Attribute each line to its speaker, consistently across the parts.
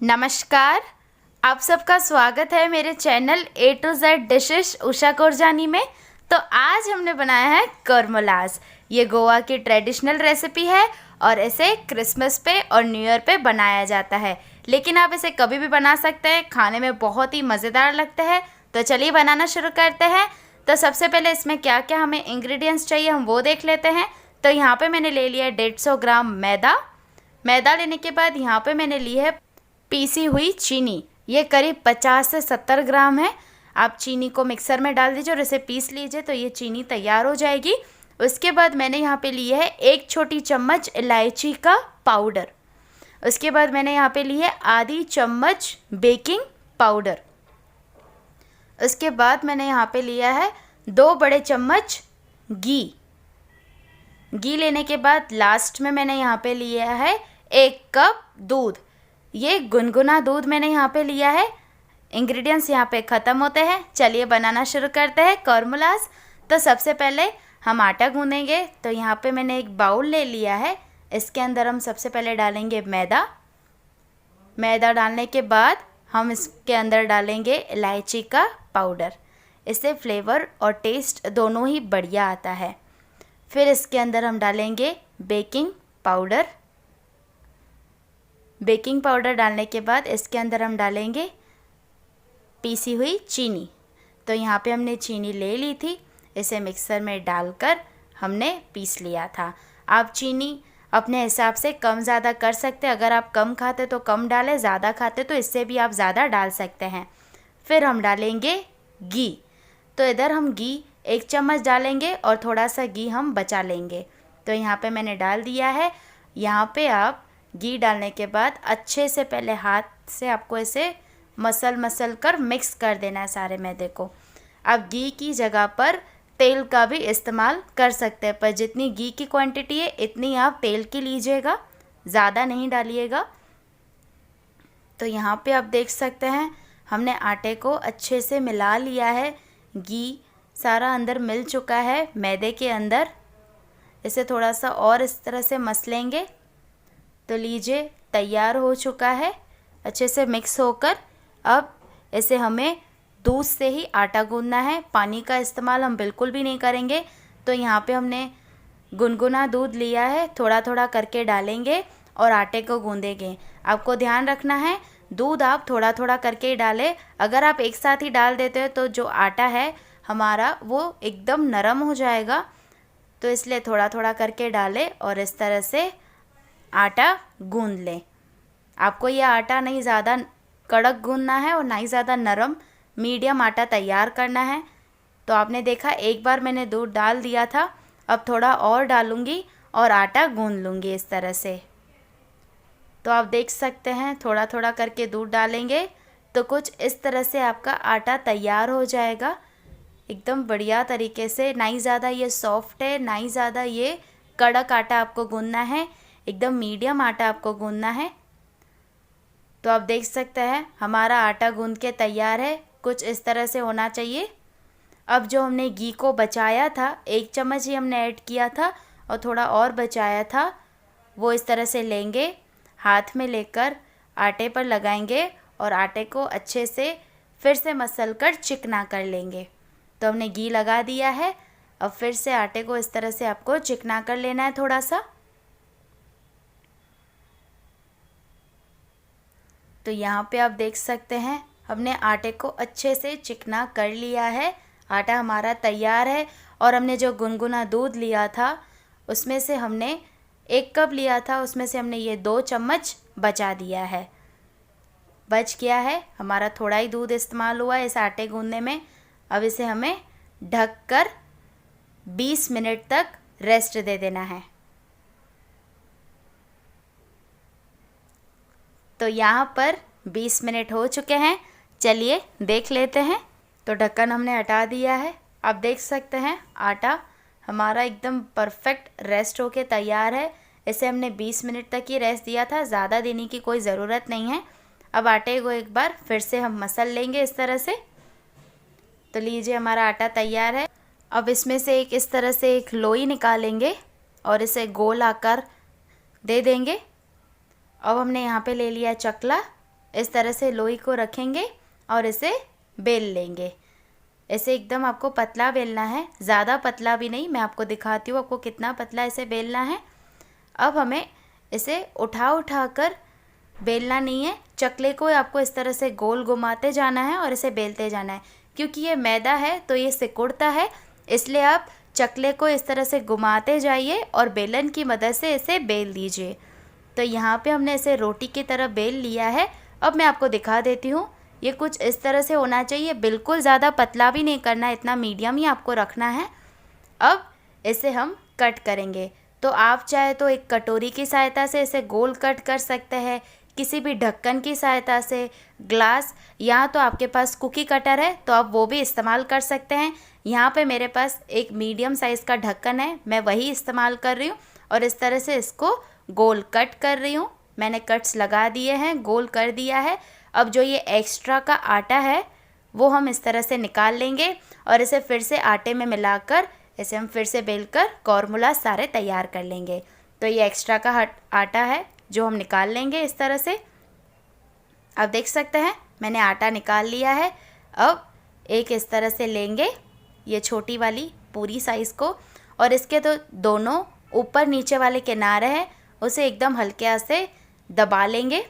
Speaker 1: नमस्कार। आप सबका स्वागत है मेरे channel A to Z dishes Usha Korjani में। तो आज हमने बनाया है कर्मोलाज। ये गोवा की ट्रेडिशनल रेसिपी है और इसे क्रिसमस पे और न्यू ईयर पे बनाया जाता है, लेकिन आप इसे कभी भी बना सकते हैं। खाने में बहुत ही मज़ेदार लगता है। तो चलिए बनाना शुरू करते हैं। तो सबसे पहले इसमें क्या क्या हमें इंग्रेडिएंट्स चाहिए हम वो देख लेते हैं। तो यहाँ पे मैंने ले लिया है 150 ग्राम मैदा लेने के बाद यहाँ पे मैंने ली है पीसी हुई चीनी। ये करीब 50 से 70 ग्राम है। आप चीनी को मिक्सर में डाल दीजिए और इसे पीस लीजिए तो ये चीनी तैयार हो जाएगी। उसके बाद मैंने यहाँ पे ली है 1 छोटी चम्मच इलायची का पाउडर। उसके बाद मैंने यहाँ पे ली है आधी चम्मच बेकिंग पाउडर। उसके बाद मैंने यहाँ पे लिया है 2 बड़े चम्मच घी लेने के बाद लास्ट में मैंने यहाँ पे लिया है 1 कप दूध। ये गुनगुना दूध मैंने यहाँ पे लिया है। इंग्रेडिएंट्स यहाँ पे ख़त्म होते हैं। चलिए बनाना शुरू करते हैं कर्मोलाज। तो सबसे पहले हम आटा गूँधेंगे। तो यहाँ पे मैंने एक बाउल ले लिया है। इसके अंदर हम सबसे पहले डालेंगे मैदा डालने के बाद हम इसके अंदर डालेंगे इलायची का पाउडर। इससे फ्लेवर और टेस्ट दोनों ही बढ़िया आता है। फिर इसके अंदर हम डालेंगे बेकिंग पाउडर डालने के बाद इसके अंदर हम डालेंगे पीसी हुई चीनी। तो यहाँ पे हमने चीनी ले ली थी, इसे मिक्सर में डालकर हमने पीस लिया था। आप चीनी अपने हिसाब से कम ज़्यादा कर सकते हैं। अगर आप कम खाते तो कम डालें, ज़्यादा खाते तो इससे भी आप ज़्यादा डाल सकते हैं। फिर हम डालेंगे घी। तो इधर हम घी 1 चम्मच डालेंगे और थोड़ा सा घी हम बचा लेंगे। तो यहाँ पे मैंने डाल दिया है। यहाँ पे आप घी डालने के बाद अच्छे से पहले हाथ से आपको इसे मसल कर मिक्स कर देना है सारे मैदे को। आप घी की जगह पर तेल का भी इस्तेमाल कर सकते हैं, पर जितनी घी की क्वांटिटी है इतनी आप तेल की लीजिएगा, ज़्यादा नहीं डालिएगा। तो यहाँ पे आप देख सकते हैं हमने आटे को अच्छे से मिला लिया है। घी सारा अंदर मिल चुका है मैदे के अंदर। इसे थोड़ा सा और इस तरह से मसलेंगे तो लीजिए तैयार हो चुका है अच्छे से मिक्स होकर। अब इसे हमें दूध से ही आटा गूंदना है, पानी का इस्तेमाल हम बिल्कुल भी नहीं करेंगे। तो यहाँ पे हमने गुनगुना दूध लिया है, थोड़ा थोड़ा करके डालेंगे और आटे को गूंदेंगे। आपको ध्यान रखना है दूध आप थोड़ा थोड़ा करके ही डालें। अगर आप एक साथ ही डाल देते हो तो जो आटा है हमारा वो एकदम नरम हो जाएगा। तो इसलिए थोड़ा थोड़ा करके डालें और इस तरह से आटा गूंद लें। आपको यह आटा नहीं ज़्यादा कड़क गूंदना है और ना ही ज़्यादा नरम, मीडियम आटा तैयार करना है। तो आपने देखा एक बार मैंने दूध डाल दिया था, अब थोड़ा और डालूँगी और आटा गूंद लूँगी इस तरह से। तो आप देख सकते हैं थोड़ा थोड़ा करके दूध डालेंगे तो कुछ इस तरह से आपका आटा तैयार हो जाएगा एकदम बढ़िया तरीके से। ना ही ज़्यादा ये सॉफ्ट है ना ही ज़्यादा ये कड़क आटा आपको गूंदना है, एकदम मीडियम आटा आपको गूंदना है। तो आप देख सकते हैं हमारा आटा गूंद के तैयार है, कुछ इस तरह से होना चाहिए। अब जो हमने घी को बचाया था 1 चम्मच ही हमने ऐड किया था और थोड़ा और बचाया था, वो इस तरह से लेंगे, हाथ में लेकर आटे पर लगाएंगे और आटे को अच्छे से फिर से मसल कर चिकना कर लेंगे। तो हमने घी लगा दिया है, अब फिर से आटे को इस तरह से आपको चिकना कर लेना है थोड़ा सा। तो यहाँ पे आप देख सकते हैं हमने आटे को अच्छे से चिकना कर लिया है, आटा हमारा तैयार है। और हमने जो गुनगुना दूध लिया था उसमें से हमने 1 कप लिया था, उसमें से हमने ये 2 चम्मच बचा दिया है। बच गया है, हमारा थोड़ा ही दूध इस्तेमाल हुआ है इस आटे गूंदने में। अब इसे हमें ढककर 20 मिनट तक रेस्ट दे देना है। तो यहाँ पर 20 मिनट हो चुके हैं, चलिए देख लेते हैं। तो ढक्कन हमने हटा दिया है। आप देख सकते हैं आटा हमारा एकदम परफेक्ट रेस्ट होके तैयार है। इसे हमने 20 मिनट तक ही रेस्ट दिया था, ज़्यादा देने की कोई ज़रूरत नहीं है। अब आटे को एक बार फिर से हम मसल लेंगे इस तरह से। तो लीजिए हमारा आटा तैयार है। अब इसमें से इस तरह से एक लोई निकालेंगे और इसे गोल आकार दे देंगे। अब हमने यहाँ पे ले लिया चकला, इस तरह से लोई को रखेंगे और इसे बेल लेंगे। इसे एकदम आपको पतला बेलना है, ज़्यादा पतला भी नहीं। मैं आपको दिखाती हूँ आपको कितना पतला इसे बेलना है। अब हमें इसे उठा कर बेलना नहीं है, चकले को आपको इस तरह से गोल घुमाते जाना है और इसे बेलते जाना है। क्योंकि ये मैदा है तो ये सिकुड़ता है, इसलिए आप चकले को इस तरह से घुमाते जाइए और बेलन की मदद से इसे बेल दीजिए। तो यहाँ पे हमने इसे रोटी की तरह बेल लिया है। अब मैं आपको दिखा देती हूँ, ये कुछ इस तरह से होना चाहिए, बिल्कुल ज़्यादा पतला भी नहीं करना है, इतना मीडियम ही आपको रखना है। अब इसे हम कट करेंगे। तो आप चाहे तो एक कटोरी की सहायता से इसे गोल कट कर सकते हैं, किसी भी ढक्कन की सहायता से, ग्लास, या तो आपके पास कुकी कटर है तो आप वो भी इस्तेमाल कर सकते हैं। यहाँ पे मेरे पास एक मीडियम साइज़ का ढक्कन है, मैं वही इस्तेमाल कर रही हूँ और इस तरह से इसको गोल कट कर रही हूँ। मैंने कट्स लगा दिए हैं, गोल कर दिया है। अब जो ये एक्स्ट्रा का आटा है वो हम इस तरह से निकाल लेंगे और इसे फिर से आटे में मिलाकर इसे हम फिर से बेलकर कॉर्मुला सारे तैयार कर लेंगे। तो ये एक्स्ट्रा का आटा है जो हम निकाल लेंगे इस तरह से। अब देख सकते हैं मैंने आटा निकाल लिया है। अब एक इस तरह से लेंगे ये छोटी वाली पूरी साइज़ को और इसके तो दोनों ऊपर नीचे वाले किनारे हैं उसे एकदम हल्के से दबा लेंगे।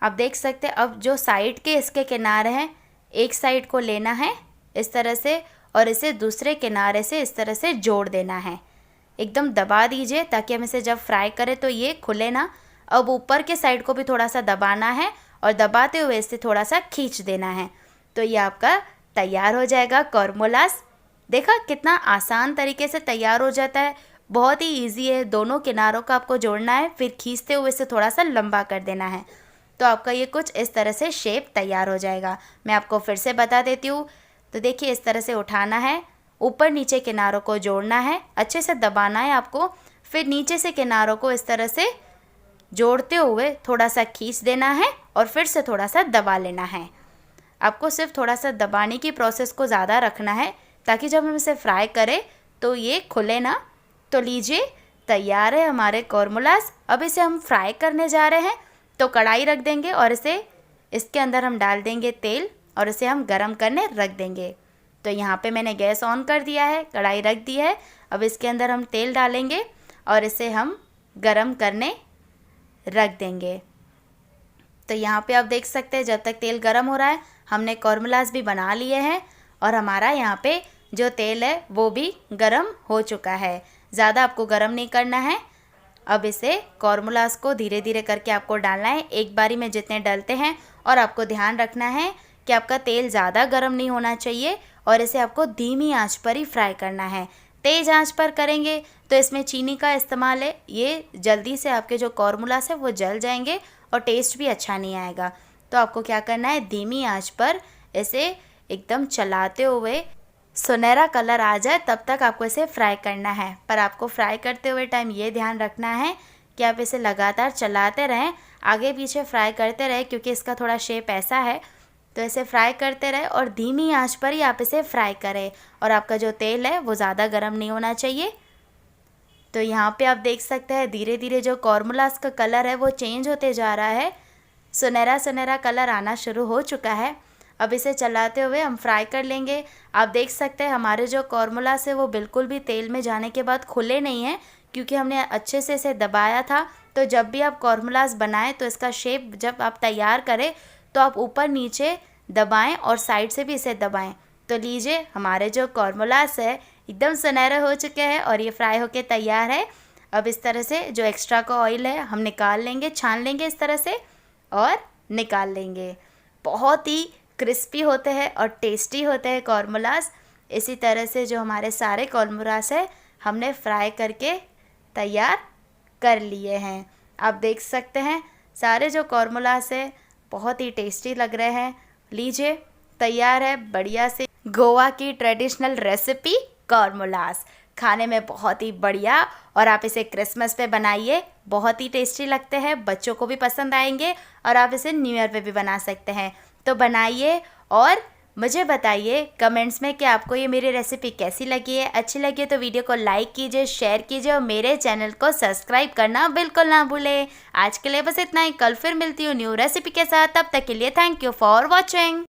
Speaker 1: आप देख सकते हैं अब जो साइड के इसके किनारे हैं, एक साइड को लेना है इस तरह से और इसे दूसरे किनारे से इस तरह से जोड़ देना है। एकदम दबा दीजिए ताकि हम इसे जब फ्राई करें तो ये खुले ना। अब ऊपर के साइड को भी थोड़ा सा दबाना है और दबाते हुए इसे थोड़ा सा खींच देना है। तो ये आपका तैयार हो जाएगा कॉर्मुलास। देखा कितना आसान तरीके से तैयार हो जाता है, बहुत ही इजी है। दोनों किनारों का आपको जोड़ना है, फिर खींचते हुए इसे थोड़ा सा लंबा कर देना है। तो आपका ये कुछ इस तरह से शेप तैयार हो जाएगा। मैं आपको फिर से बता देती हूँ। तो देखिए इस तरह से उठाना है, ऊपर नीचे किनारों को जोड़ना है, अच्छे से दबाना है आपको, फिर नीचे से किनारों को इस तरह से जोड़ते हुए थोड़ा सा खींच देना है और फिर से थोड़ा सा दबा लेना है। आपको सिर्फ थोड़ा सा दबाने की प्रोसेस को ज़्यादा रखना है ताकि जब हम इसे फ्राई करें तो ये खुले ना। तो लीजिए तैयार है हमारे कॉर्मुलास। अब इसे हम फ्राई करने जा रहे हैं। तो कढ़ाई रख देंगे और इसके अंदर हम डाल देंगे तेल और इसे हम गरम करने रख देंगे। तो यहाँ पे मैंने गैस ऑन कर दिया है, कढ़ाई रख दी है। अब इसके अंदर हम तेल डालेंगे और इसे हम गरम करने रख देंगे। तो यहाँ पे आप देख सकते हैं जब तक तेल गरम हो रहा है हमने कॉर्मुलास भी बना लिए हैं और हमारा यहाँ पे जो तेल है वो भी गरम हो चुका है। ज़्यादा आपको गरम नहीं करना है। अब इसे कॉर्मुलास को धीरे धीरे करके आपको डालना है, एक बारी में जितने डलते हैं। और आपको ध्यान रखना है कि आपका तेल ज़्यादा गर्म नहीं होना चाहिए और इसे आपको धीमी आंच पर ही फ्राई करना है। तेज़ आंच पर करेंगे तो इसमें चीनी का इस्तेमाल है, ये जल्दी से आपके जो कॉर्मुलास है वो जल जाएंगे और टेस्ट भी अच्छा नहीं आएगा। तो आपको क्या करना है, धीमी आंच पर इसे एकदम चलाते हुए सुनहरा कलर आ जाए तब तक आपको इसे फ्राई करना है। पर आपको फ्राई करते हुए टाइम ये ध्यान रखना है कि आप इसे लगातार चलाते रहें, आगे पीछे फ्राई करते रहें क्योंकि इसका थोड़ा शेप ऐसा है। तो इसे फ्राई करते रहें और धीमी आंच पर ही आप इसे फ्राई करें और आपका जो तेल है वो ज़्यादा गर्म नहीं होना चाहिए। तो यहाँ पे आप देख सकते हैं धीरे धीरे जो कॉर्मुलास का कलर है वो चेंज होते जा रहा है, सुनहरा सुनहरा कलर आना शुरू हो चुका है। अब इसे चलाते हुए हम फ्राई कर लेंगे। आप देख सकते हैं हमारे जो कॉर्मुलास है वो बिल्कुल भी तेल में जाने के बाद खुले नहीं हैं क्योंकि हमने अच्छे से इसे दबाया था। तो जब भी आप कॉर्मुलास बनाएं तो इसका शेप जब आप तैयार करें तो आप ऊपर नीचे दबाएं और साइड से भी इसे दबाएं। तो लीजिए हमारे जो कॉर्मुलास है एकदम सुनहरे हो चुके हैं और ये फ्राई होके तैयार है। अब इस तरह से जो एक्स्ट्रा का ऑयल है हम निकाल लेंगे, छान लेंगे इस तरह से और निकाल लेंगे। बहुत ही क्रिस्पी होते हैं और टेस्टी होते हैं कॉर्मुलास। इसी तरह से जो हमारे सारे कॉर्मुलास है हमने फ्राई करके तैयार कर लिए हैं। आप देख सकते हैं सारे जो कॉर्मुलास है बहुत ही टेस्टी लग रहे हैं। लीजिए तैयार है बढ़िया से गोवा की ट्रेडिशनल रेसिपी कॉर्मुलास, खाने में बहुत ही बढ़िया। और आप इसे क्रिसमस पे बनाइए, बहुत ही टेस्टी लगते हैं, बच्चों को भी पसंद आएंगे और आप इसे न्यू ईयर पे भी बना सकते हैं। तो बनाइए और मुझे बताइए कमेंट्स में कि आपको ये मेरी रेसिपी कैसी लगी है। अच्छी लगी है तो वीडियो को लाइक कीजिए, शेयर कीजिए और मेरे चैनल को सब्सक्राइब करना बिल्कुल ना भूलें। आज के लिए बस इतना ही, कल फिर मिलती हूँ न्यू रेसिपी के साथ। तब तक के लिए थैंक यू फॉर वॉचिंग।